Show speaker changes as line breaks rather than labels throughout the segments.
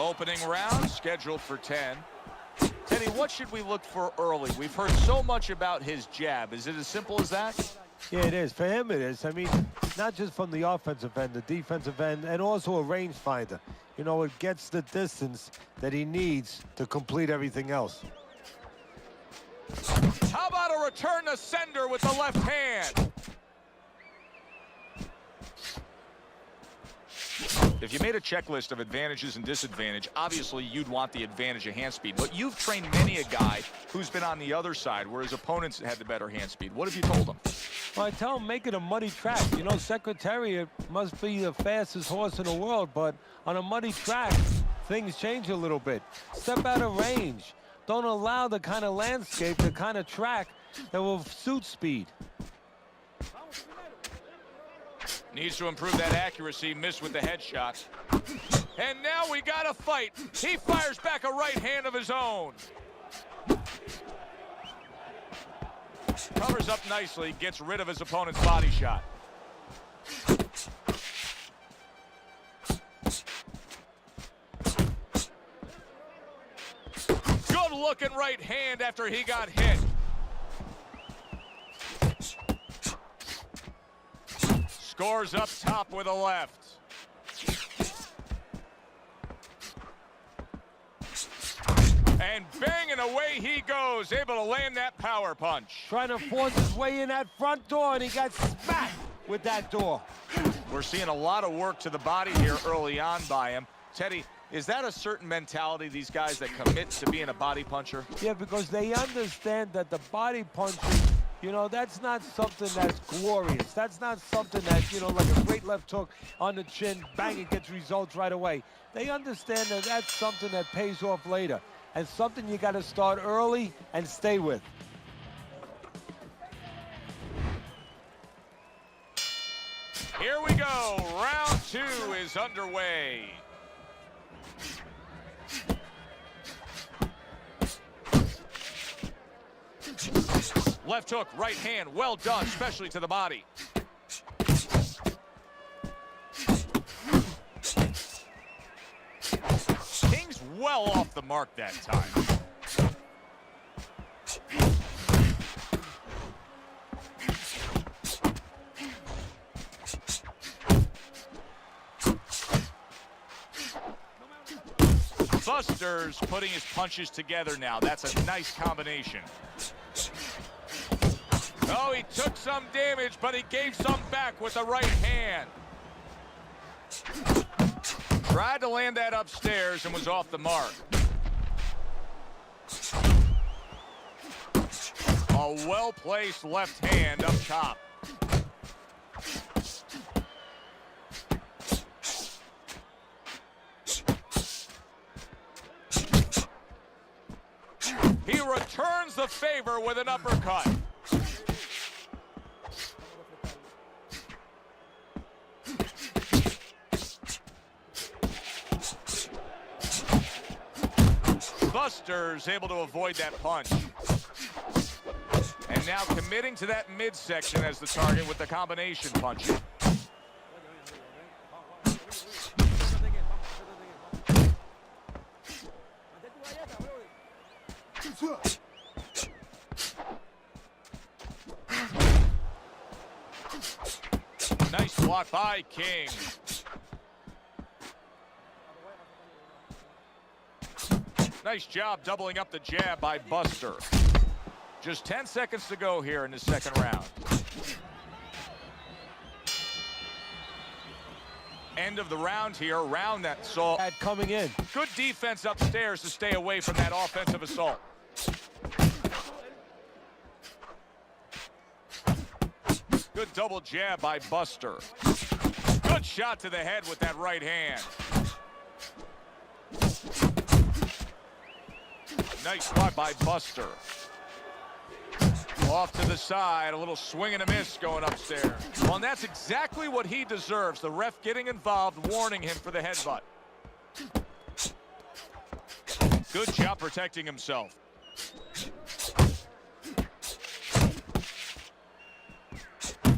Opening round scheduled for 10. Teddy, what should we look for early? We've heard so much about his jab. Is it as simple as that?
Yeah, it is. For him, it is. I mean, not just from the offensive end, the defensive end, and also a rangefinder. You know, it gets the distance that he needs to complete everything else.
How about a return to sender with the left hand? If you made a checklist of advantages and disadvantage, obviously you'd want the advantage of hand speed. But you've trained many a guy who's been on the other side where his opponents had the better hand speed. What have you told him?
Well, I tell him, make it a muddy track. You know, Secretariat must be the fastest horse in the world, but on a muddy track, things change a little bit. Step out of range. Don't allow the kind of landscape, the kind of track that will suit speed.
Needs to improve that accuracy, missed with the headshot. And now we got a fight. He fires back a right hand of his own. Covers up nicely, gets rid of his opponent's body shot. Good looking right hand after he got hit. Scores up top with a left. And banging away he goes, able to land that power punch.
Trying to force his way in that front door, and he got smacked with that door.
We're seeing a lot of work to the body here early on by him. Teddy, is that a certain mentality, these guys that commit to being a body puncher?
Yeah, because they understand that the body punching, you know, that's not something that's glorious. That's not something that, you know, like a great left hook on the chin, bang, it gets results right away. They understand that that's something that pays off later, and something you got to start early and stay with.
Here we go. Round 2 is underway. Left hook, right hand, well done, especially to the body. King's well off the mark that time. Buster's putting his punches together now. That's a nice combination. Oh, he took some damage, but he gave some back with the right hand. Tried to land that upstairs and was off the mark. A well-placed left hand up top. He returns the favor with an uppercut. Buster's able to avoid that punch. And now committing to that midsection as the target with the combination punch. Nice block by King. Nice job doubling up the jab by Buster. Just 10 seconds to go here in the second round. End of the round here, round that saw
Coming in.
good defense upstairs to stay away from that offensive assault. Good double jab by Buster. Good shot to the head with that right hand. Nice block by Buster. Off to the side, a little swing and a miss going upstairs. Well, and that's exactly what he deserves. The ref getting involved, warning him for the headbutt. Good job protecting himself.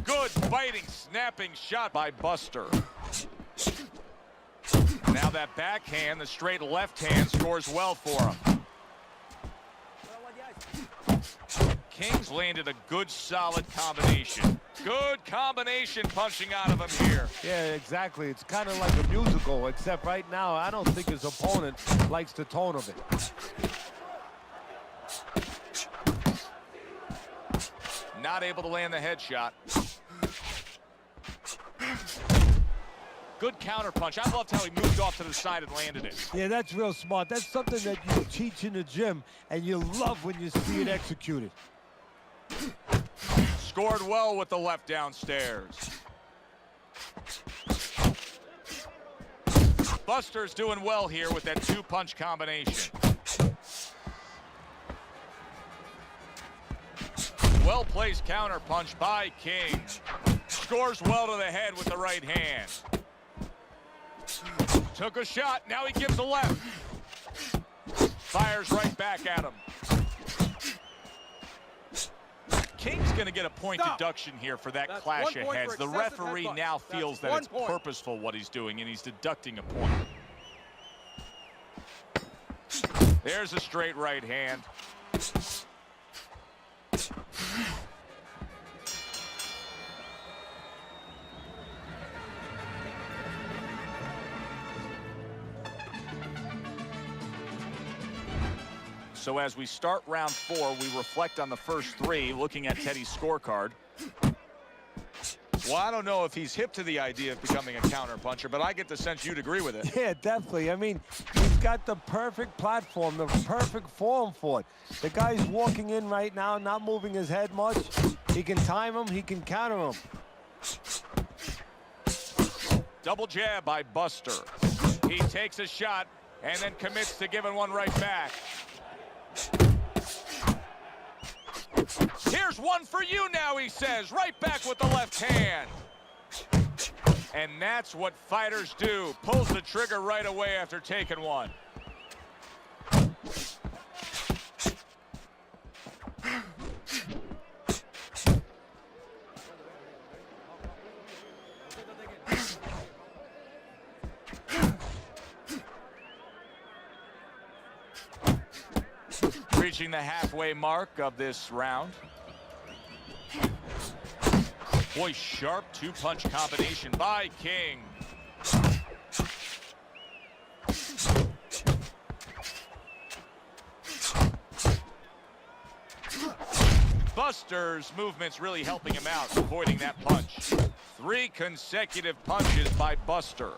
Good biting, snapping shot by Buster. Now that backhand, the straight left hand, scores well for him. King's landed a good, solid combination. Good combination punching out of him here.
Yeah, exactly. It's kind of like a musical, except right now, I don't think his opponent likes the tone of it.
Not able to land the headshot. Good counter punch. I loved how he moved off to the side and landed it.
Yeah, that's real smart. That's something that you teach in the gym, and you love when you see it executed.
Scored well with the left downstairs. Buster's doing well here with that two-punch combination. Well-placed counter punch by King. Scores well to the head with the right hand. Took a shot, now he gives a left. Fires right back at him. King's going to get a point deduction here for that clash of heads. The referee now feels that it's purposeful what he's doing, and he's deducting a point. There's a straight right hand. So as we start round 4, we reflect on the first 3, looking at Teddy's scorecard. Well, I don't know if he's hip to the idea of becoming a counterpuncher, but I get the sense you'd agree with it.
Yeah, definitely. I mean, he's got the perfect platform, the perfect form for it. The guy's walking in right now, not moving his head much. He can time him, he can counter him.
Double jab by Buster. He takes a shot and then commits to giving one right back. Here's one for you now, he says, right back with the left hand. And that's what fighters do. Pulls the trigger right away after taking one. Reaching the halfway mark of this round. Boy, sharp two-punch combination by King. Buster's movement's really helping him out, avoiding that punch. 3 consecutive punches by Buster.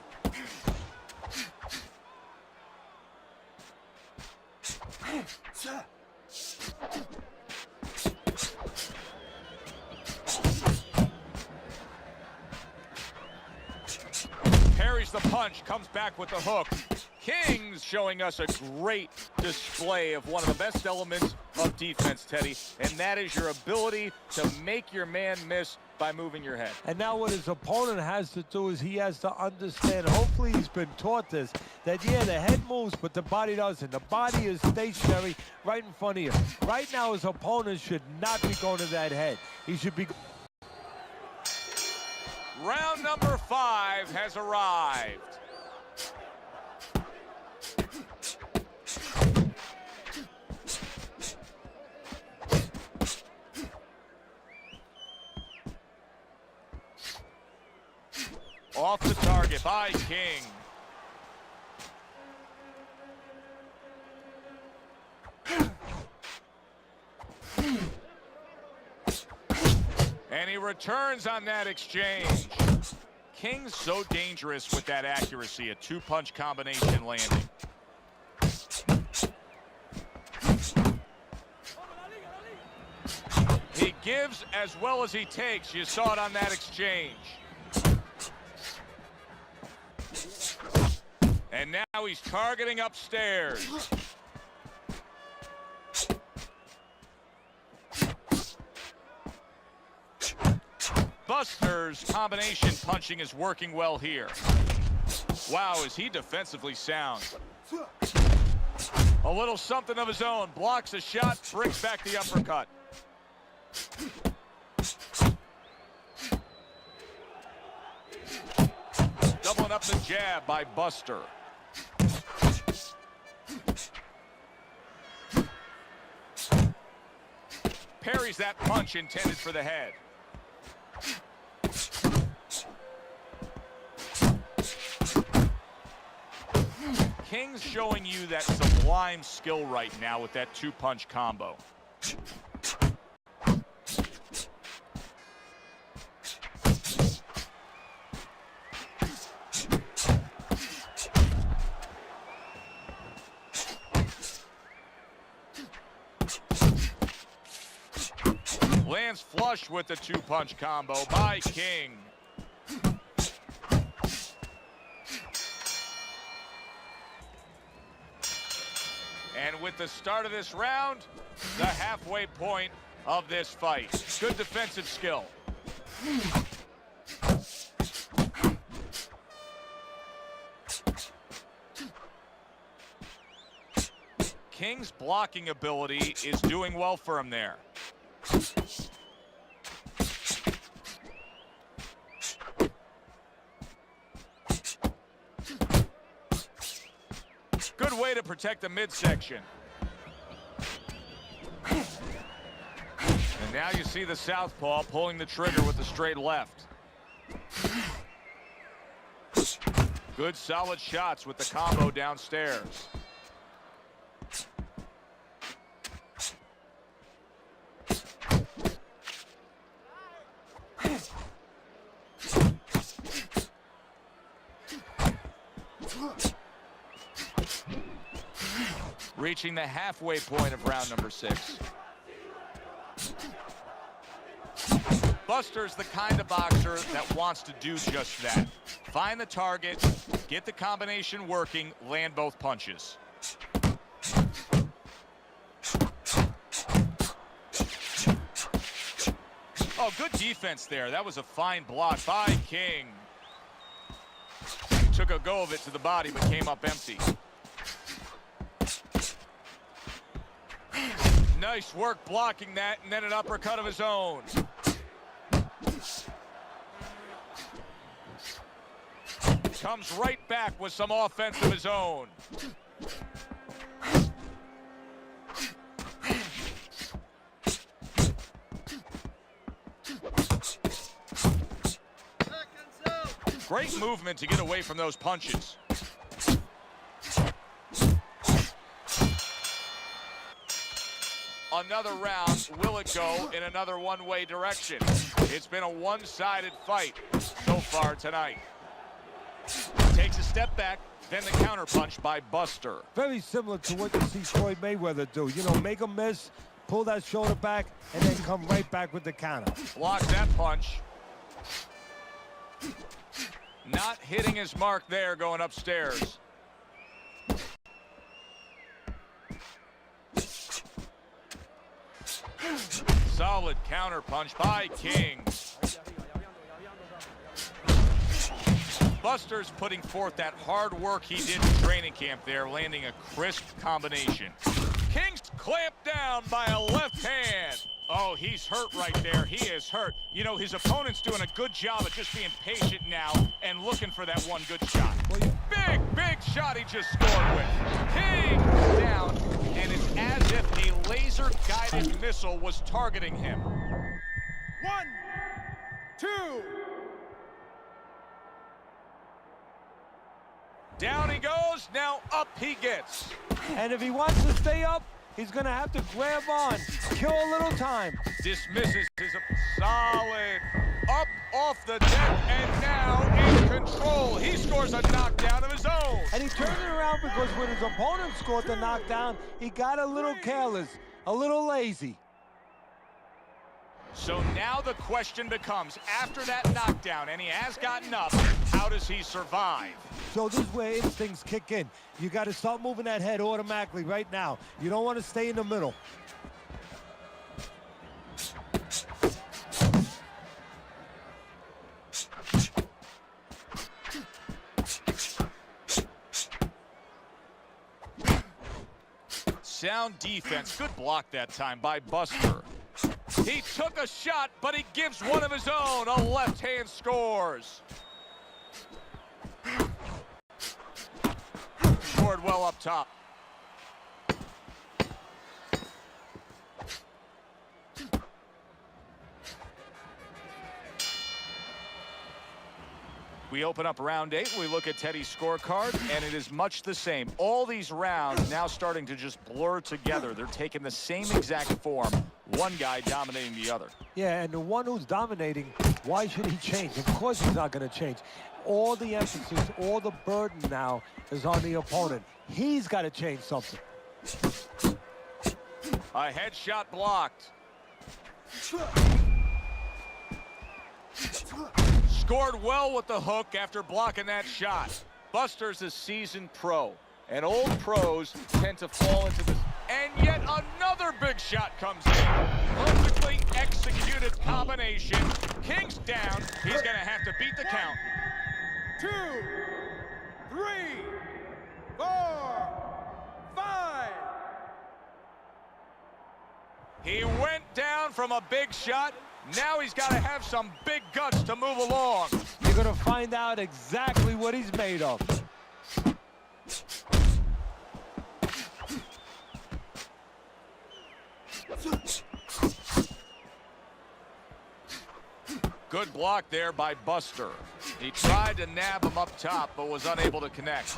Parries the punch, comes back with the hook. King's showing us a great display of one of the best elements of defense, Teddy, and that is your ability to make your man miss by moving your head.
And now what his opponent has to do is he has to understand, hopefully he's been taught this, that yeah, the head moves, but the body doesn't. The body is stationary right in front of you. Right now his opponent should not be going to that head. He should be...
Round number 5 has arrived. Off the target by King. And he returns on that exchange. King's so dangerous with that accuracy, a two-punch combination landing. He gives as well as he takes. You saw it on that exchange. And now he's targeting upstairs. Buster's combination punching is working well here. Wow, is he defensively sound. A little something of his own. Blocks a shot, brings back the uppercut. Doubling up the jab by Buster. parries that punch intended for the head. King's showing you that sublime skill right now with that two-punch combo. Lands flush with the two-punch combo by King. And with the start of this round, the halfway point of this fight. Good defensive skill. King's blocking ability is doing well for him there. Good way to protect the midsection. And now you see the southpaw pulling the trigger with the straight left. Good solid shots with the combo downstairs. Reaching the halfway point of round number 6. Buster's the kind of boxer that wants to do just that. Find the target, get the combination working, land both punches. Oh, good defense there. That was a fine block by King. Took a go of it to the body, but came up empty. Nice work blocking that, and then an uppercut of his own. Comes right back with some offense of his own. Great movement to get away from those punches. Another round, will it go in another one-way direction? It's been a one-sided fight so far tonight. Takes a step back, then the counterpunch by Buster.
Very similar to what you see Floyd Mayweather do. You know, make a miss, pull that shoulder back, and then come right back with the counter.
Blocks that punch. Not hitting his mark there, going upstairs. Solid counterpunch by King. Buster's putting forth that hard work he did in training camp there, landing a crisp combination. King's clamped down by a left hand. Oh, he's hurt right there. He is hurt. You know, his opponent's doing a good job of just being patient now and looking for that one good shot. Big, big shot he just scored with. King down, and it's as if a laser-guided missile was targeting him.
1, 2.
Down he goes, now up he gets.
And if he wants to stay up, he's going to have to grab on, kill a little time.
Dismisses his solid up off the deck, and now in control. He scores a knockdown of his own.
And he turned it around because when his opponent scored the knockdown, he got a little careless, a little lazy.
So now the question becomes, after that knockdown, and he has gotten up, how does he survive?
So this is where instincts kick in. You got to start moving that head automatically right now. You don't want to stay in the middle.
Sound defense. Good block that time by Buster. He took a shot, but he gives one of his own. A left hand scores. Scored well up top. We open up round 8. We look at Teddy's scorecard, and it is much the same. All these rounds now starting to just blur together. They're taking the same exact form. One guy dominating the other.
Yeah, and the one who's dominating, why should he change? Of course he's not going to change. All the emphasis, all the burden now is on the opponent. He's got to change something.
A headshot blocked. Scored well with the hook after blocking that shot. Buster's a seasoned pro, and old pros tend to fall into this. And yet another big shot comes in. Perfectly executed combination. King's down. He's going to have to beat the count.
2, 3, 4, 5.
He went down from a big shot. Now he's got to have some big guts to move along.
You're going to find out exactly what he's made of.
Good block there by Buster. He tried to nab him up top, but was unable to connect.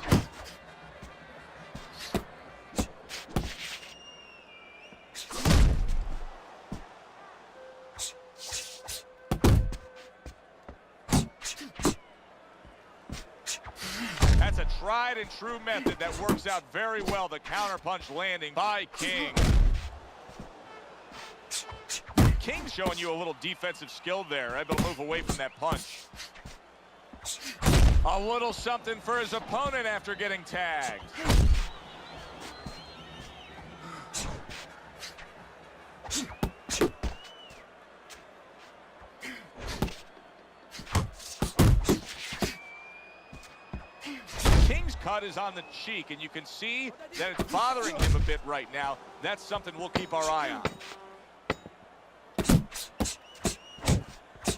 That's a tried and true method that works out very well. The counterpunch landing by King. King's showing you a little defensive skill there. Able to move away from that punch. A little something for his opponent after getting tagged. King's cut is on the cheek, and you can see that it's bothering him a bit right now. That's something we'll keep our eye on.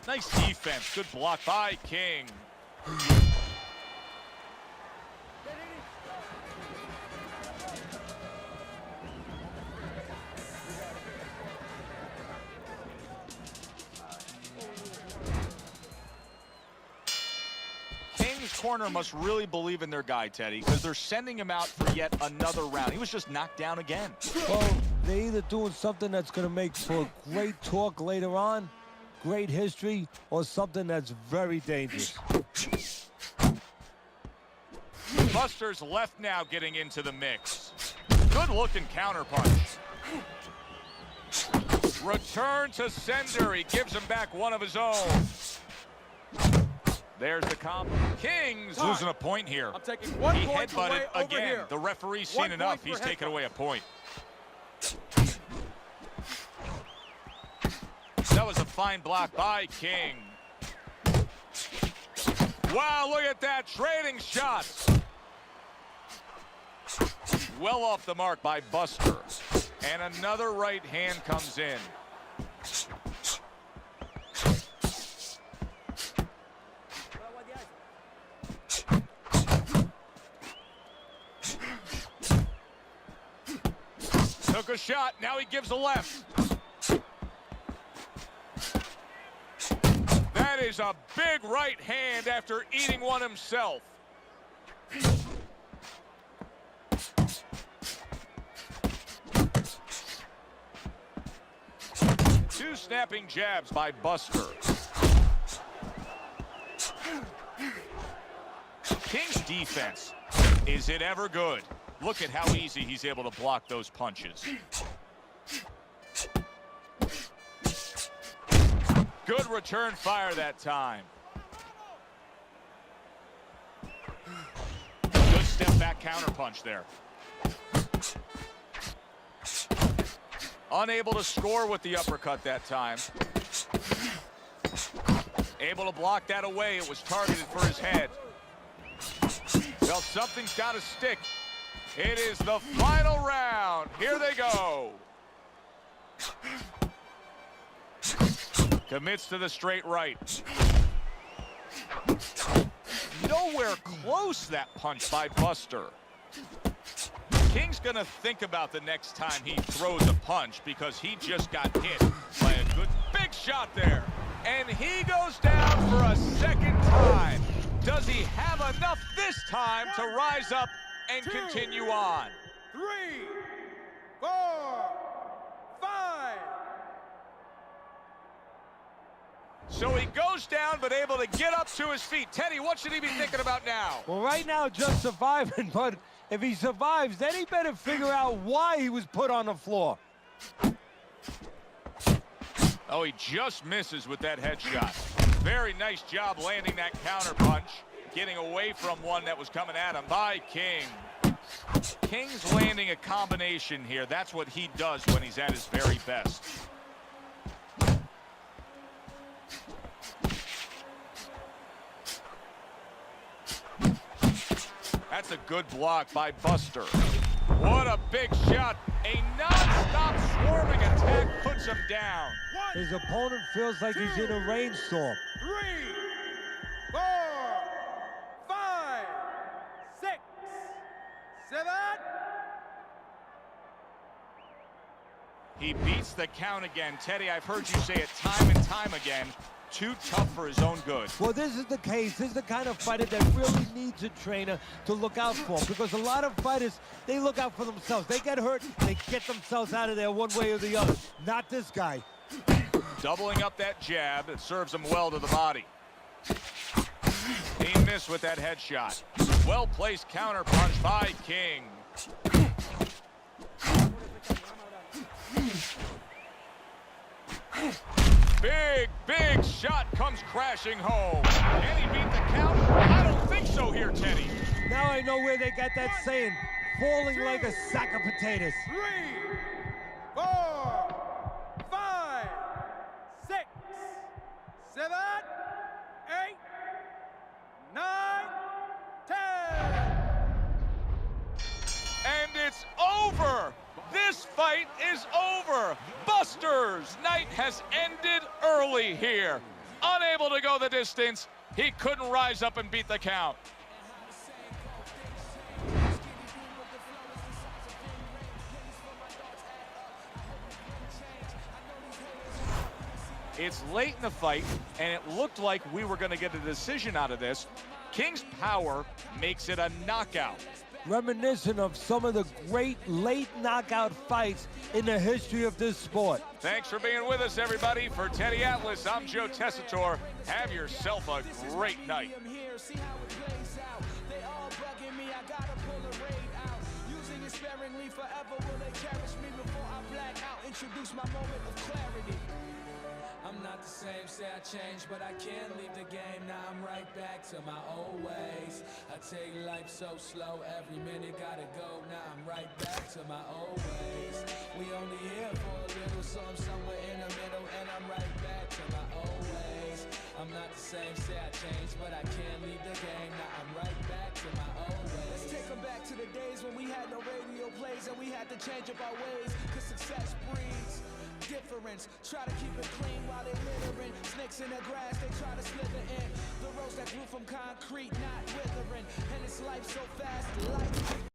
Nice defense. Good block by King. King's corner must really believe in their guy, Teddy, because they're sending him out for yet another round. He was just knocked down again.
Well, they're either doing something that's going to make for great talk later on, great history, or something that's very dangerous.
Buster's left now getting into the mix. Good looking counterpunch. Return to sender. He gives him back one of his own. There's the combo. King's losing a point here.
I'm taking 1
He
point away
headbutted
over
again.
here.
The referee's
1
seen enough.
point
He's
for
taken
headbutt.
away a point. That was a fine block by King. Wow, look at that. Trading shots. Well off the mark by Buster. And another right hand comes in. Took a shot. Now he gives a left. That is a big right hand after eating one himself. Two snapping jabs by Buster. King's defense, is it ever good? Look at how easy he's able to block those punches. Good return fire that time. Good step back counterpunch there. Unable to score with the uppercut that time. Able to block that away. It was targeted for his head. Well, something's got to stick. It is the final round. Here they go. Commits to the straight right. Nowhere close, that punch by Buster. King's gonna think about the next time he throws a punch because he just got hit by a good big shot there. And he goes down for a second time. Does he have enough this time to rise up and continue on?
3, 4, 5.
So he goes down, but able to get up to his feet. Teddy, what should he be thinking about now?
Well, right now, just surviving, but if he survives, then he better figure out why he was put on the floor.
Oh, he just misses with that headshot. Very nice job landing that counter punch, getting away from one that was coming at him by King. King's landing a combination here. That's what he does when he's at his very best. That's a good block by Buster. What a big shot. A non-stop swarming attack puts him down.
His opponent feels like he's in a rainstorm.
3, 4, 5, 6, 7.
He beats the count again. Teddy, I've heard you say it time and time again. Too tough for his own good.
Well, this is the case. This is the kind of fighter that really needs a trainer to look out for, because a lot of fighters, they look out for themselves. They get hurt, they get themselves out of there one way or the other. Not this guy.
Doubling up that jab. It serves him well to the body. He missed with that headshot. Well-placed counter punch by King. Big shot comes crashing home. Can he beat the count? I don't think so here, Teddy.
Now I know where they got that saying, falling like a sack of potatoes.
3, 4, 5, 6, 7, 8, 9, 10.
And it's over. This fight is over. Buster's night has ended early here. Unable to go the distance, he couldn't rise up and beat the count. It's late in the fight, and it looked like we were going to get a decision out of this. King's power makes it a knockout.
Reminiscent of some of the great late knockout fights in the history of this sport.
Thanks for being with us, everybody. For Teddy Atlas, I'm Joe Tessitore. Have yourself a great night.
Introduce my moment of clarity. I'm not the same, say I changed, but I can't leave the game. Now I'm right back to my old ways. I take life so slow, every minute gotta go. Now I'm right back to my old ways. We only here for a little, so I'm somewhere in the middle, and I'm right back to my old ways. I'm not the same, say I changed, but I can't leave the game. Now I'm right back to my old ways. Let's take them back to the days when we had no radio plays and we had to change up our ways, cause success breeds difference. Try to keep it clean while they littering. Snakes in the grass, they try to slither in. The rose that grew from concrete, not withering. And it's life so fast, life